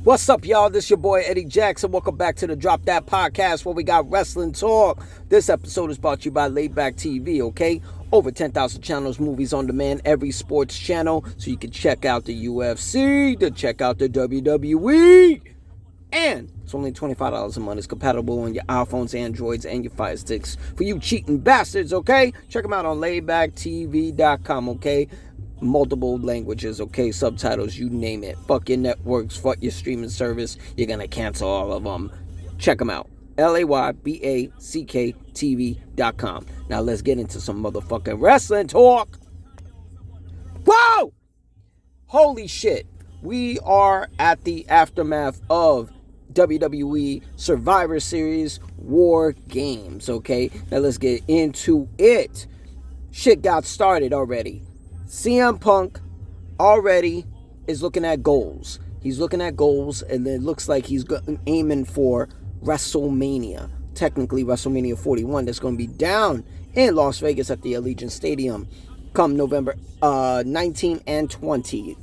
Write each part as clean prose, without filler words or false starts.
What's up, y'all? This your boy Eddie Jackson. Welcome back to the Drop That Podcast where we got wrestling talk. This episode is brought to you by Laidback TV, okay? Over 10,000 channels, movies on demand, every sports channel. So you can check out the UFC, check out the WWE. And it's only $25 a month. It's compatible on your iPhones, Androids, and your Fire Sticks. For you cheating bastards, okay? Check them out on laidbacktv.com, okay? Multiple languages, okay? Subtitles, you name it. Fuck your networks, fuck your streaming service. You're gonna cancel all of them. Check them out. LAYBACKTV.com. Now let's get into some motherfucking wrestling talk. Whoa! Holy shit. We are at the aftermath of WWE Survivor Series War Games, okay? Now let's get into it. Shit got started already. CM Punk already is looking at goals. He's looking at goals, and it looks like he's aiming for WrestleMania. Technically, WrestleMania 41 that's going to be down in Las Vegas at the Allegiant Stadium come November 19 and 20.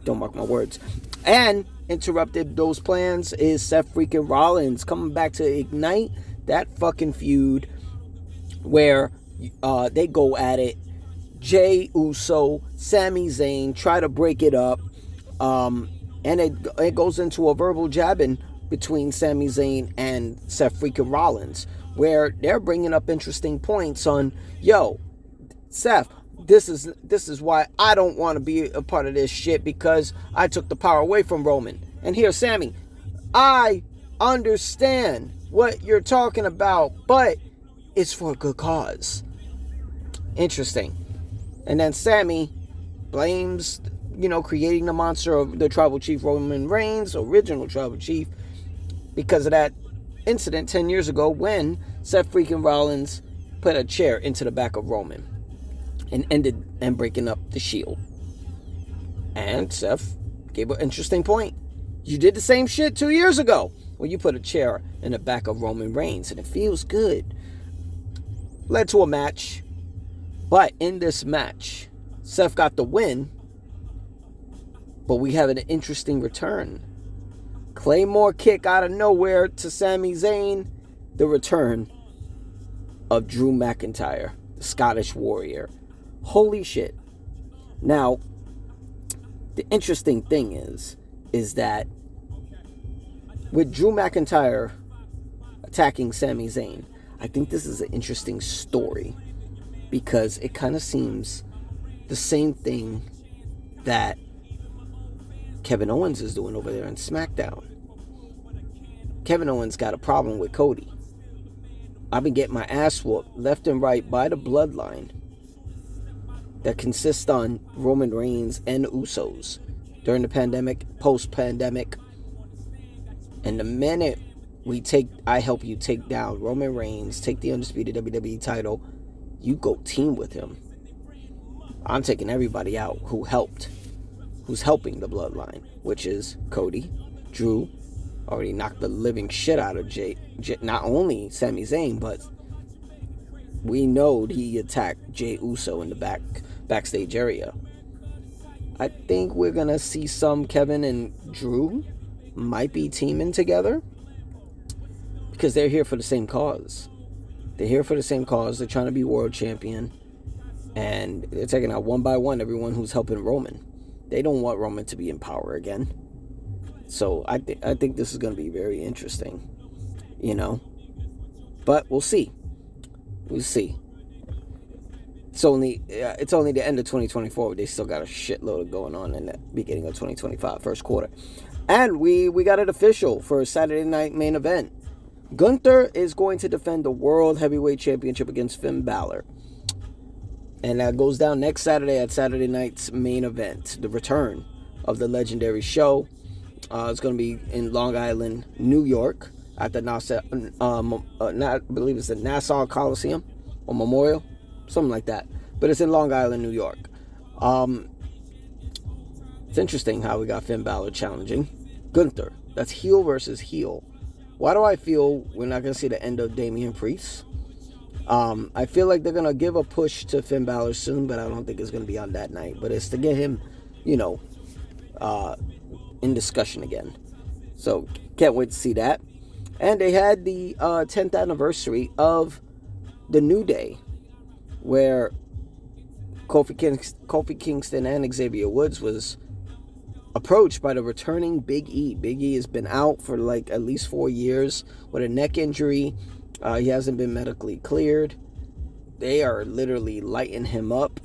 Don't mark my words. And interrupted those plans is Seth freaking Rollins coming back to ignite that fucking feud where they go at it. Jey Uso, Sami Zayn try to break it up, and it goes into a verbal jabbing between Sami Zayn and Seth freaking Rollins, where they're bringing up interesting points on, yo, Seth, this is why I don't want to be a part of this shit, because I took the power away from Roman. And here, Sami, I understand what you're talking about, but it's for a good cause. Interesting. And then Sami blames, creating the monster of the Tribal Chief Roman Reigns, original Tribal Chief, because of that incident 10 years ago when Seth freaking Rollins put a chair into the back of Roman and ended and breaking up the Shield. And Seth gave an interesting point. You did the same shit 2 years ago when you put a chair in the back of Roman Reigns, and it feels good. Led to a match. But in this match, Seth got the win, but we have an interesting return. Claymore kick out of nowhere to Sami Zayn. The return of Drew McIntyre, the Scottish Warrior. Holy shit. Now, the interesting thing is that with Drew McIntyre attacking Sami Zayn, I think this is an interesting story, because it kind of seems the same thing that Kevin Owens is doing over there in Smackdown. Kevin Owens got a problem with Cody. I've been getting my ass whooped left and right by the bloodline that consists on Roman Reigns and Usos during the pandemic, post-pandemic. And the minute I help you take down Roman Reigns, take the undisputed WWE title, you go team with him. I'm taking everybody out who's helping the bloodline, which is Cody, Drew, already knocked the living shit out of not only Sami Zayn, but we know he attacked Jey Uso in the backstage area. I think we're gonna see some Kevin and Drew might be teaming together, because they're here for the same cause. They're here for the same cause. They're trying to be world champion. And they're taking out one by one everyone who's helping Roman. They don't want Roman to be in power again. So I think this is going to be very interesting. But we'll see. We'll see. It's only the end of 2024. They still got a shitload of going on in the beginning of 2025, first quarter. And we got it official for a Saturday night main event. Gunther is going to defend the World Heavyweight Championship against Finn Balor. And that goes down next Saturday at Saturday night's main event. The return of the legendary show. It's going to be in Long Island, New York, at the I believe it's the Nassau Coliseum or Memorial, something like that. But it's in Long Island, New York. It's interesting how we got Finn Balor challenging Gunther. That's heel versus heel. Why do I feel we're not going to see the end of Damian Priest? I feel like they're going to give a push to Finn Balor soon, but I don't think it's going to be on that night. But it's to get him, in discussion again. So can't wait to see that. And they had the 10th anniversary of the New Day, where Kofi Kingston and Xavier Woods was approached by the returning Big E. Big E has been out for like at least 4 years with a neck injury. He hasn't been medically cleared. They are literally lighting him up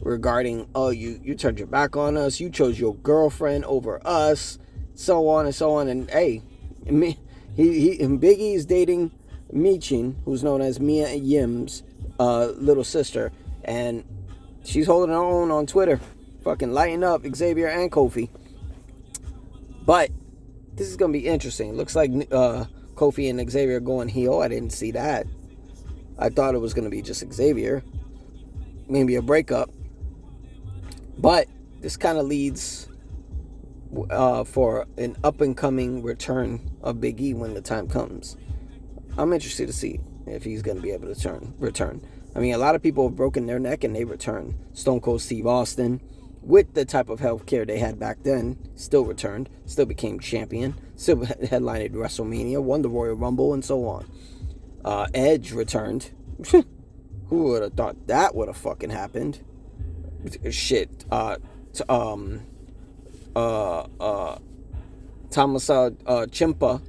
regarding, oh, you turned your back on us, you chose your girlfriend over us, so on and so on. And hey, Big E is dating Michin, who's known as Mia Yim's little sister, and she's holding her own on Twitter, fucking lighting up Xavier and Kofi. But this is gonna be interesting. It looks like Kofi and Xavier going heel. I didn't see that. I thought it was gonna be just Xavier, maybe a breakup. But this kind of leads for an up-and-coming return of Big E when the time comes. I'm interested to see if he's going to be able to return. I mean, a lot of people have broken their neck and they return. Stone Cold Steve Austin, with the type of health care they had back then, still returned, still became champion, still headlined WrestleMania, won the Royal Rumble, and so on. Edge returned. Who would have thought that would have fucking happened? Shit. Thomas Ciampa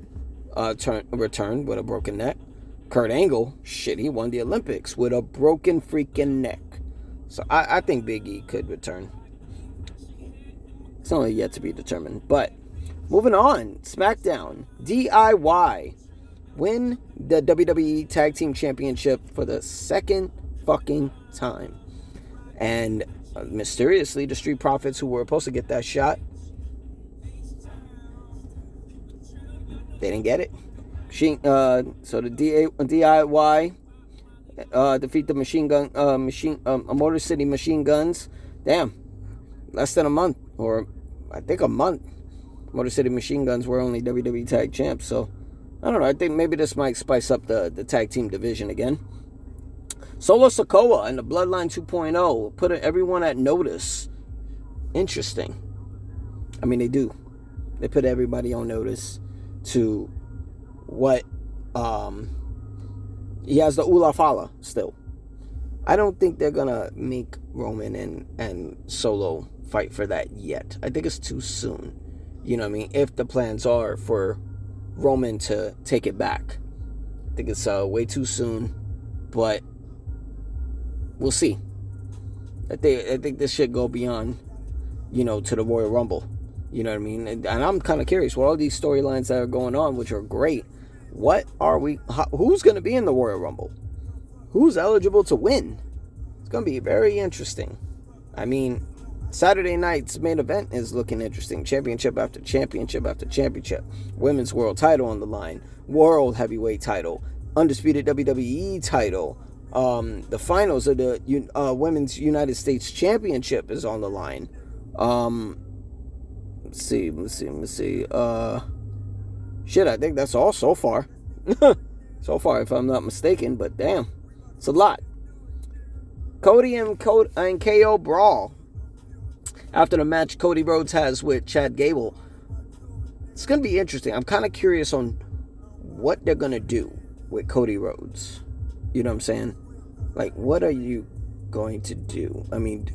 returned with a broken neck. Kurt Angle, shit, he won the Olympics with a broken freaking neck. So I think Big E could return. It's only yet to be determined. But moving on, SmackDown, DIY win the WWE Tag Team Championship for the second fucking time. And mysteriously, the Street Profits, who were supposed to get that shot, they didn't get it. So the DIY defeat the Motor City Machine Guns. Damn, less than a month, or I think a month. Motor City Machine Guns were only WWE Tag Champs, so I don't know. I think maybe this might spice up the tag team division again. Solo Sikoa and the Bloodline 2.0 put everyone at notice. Interesting. I mean, they do. They put everybody on notice to what he has the Ula Fala still. I don't think they're gonna make Roman and Solo fight for that yet. I think it's too soon. You know what I mean? If the plans are for Roman to take it back, I think it's way too soon. But we'll see. I think this should go beyond, to the Royal Rumble. You know what I mean? And I'm kind of curious with all these storylines that are going on, which are great. Who's going to be in the Royal Rumble? Who's eligible to win? It's going to be very interesting. I mean, Saturday night's main event is looking interesting. Championship after championship after championship. Women's World title on the line. World Heavyweight title. Undisputed WWE title. The finals of the Women's United States Championship is on the line. Let's see. Shit, I think that's all so far. So far, if I'm not mistaken, but damn, it's a lot. Cody and KO brawl. After the match Cody Rhodes has with Chad Gable. It's going to be interesting. I'm kind of curious on what they're going to do with Cody Rhodes. You know what I'm saying? Like, what are you going to do? I mean,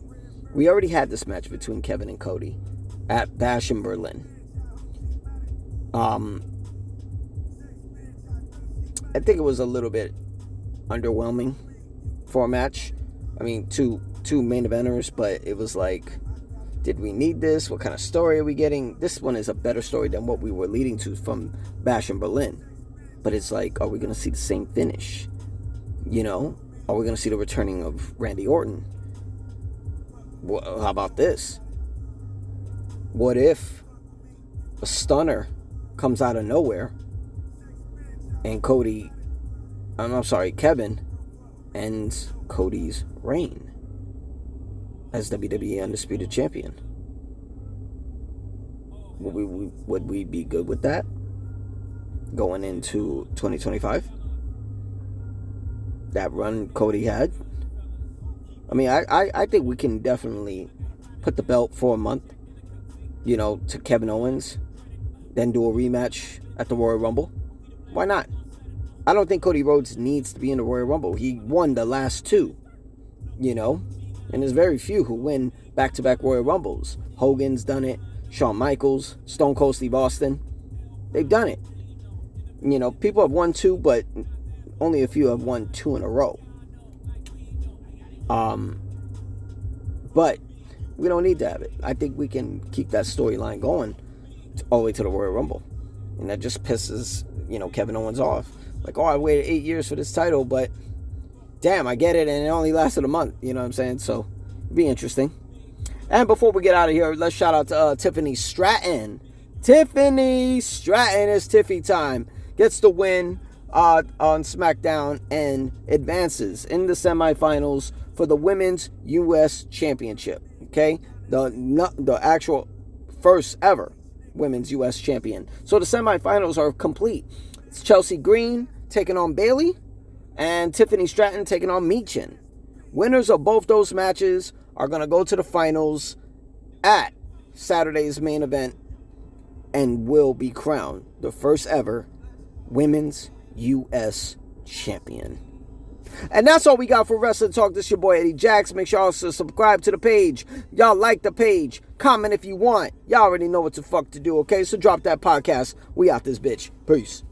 we already had this match between Kevin and Cody at Bash in Berlin. I think it was a little bit underwhelming for a match. I mean, two main eventers, but it was like, did we need this? What kind of story are we getting? This one is a better story than what we were leading to from Bash in Berlin. But it's like, are we going to see the same finish? Are we going to see the returning of Randy Orton? How about this? What if a stunner comes out of nowhere and Kevin ends Cody's reign as WWE Undisputed Champion? Would we be good with that going into 2025? That run Cody had. I mean, I think we can definitely put the belt for a month, to Kevin Owens. then do a rematch at the Royal Rumble. Why not? I don't think Cody Rhodes needs to be in the Royal Rumble. He won the last two, and there's very few who win back-to-back Royal Rumbles. Hogan's done it. Shawn Michaels, Stone Cold Steve Austin, they've done it. People have won two, but only a few have won two in a row. But we don't need to have it. I think we can keep that storyline going all the way to the Royal Rumble. And that just pisses, Kevin Owens off. Like, I waited 8 years for this title, but damn, I get it, and it only lasted a month. You know what I'm saying? So, it'd be interesting. And before we get out of here, let's shout out to Tiffany Stratton. Tiffany Stratton, it's Tiffy time. Gets the win on Smackdown and advances in the semifinals for the Women's U.S. Championship. Okay? The actual first ever Women's U.S. Champion. So the semifinals are complete. It's Chelsea Green taking on Bayley and Tiffany Stratton taking on Meechin. Winners of both those matches are going to go to the finals at Saturday's main event and will be crowned the first ever Women's U.S. Champion. And that's all we got for Wrestling Talk. This is your boy Eddie Jax. Make sure y'all subscribe to the page. Y'all like the page. Comment if you want. Y'all already know what the fuck to do, okay? So drop that podcast. We out this bitch. Peace.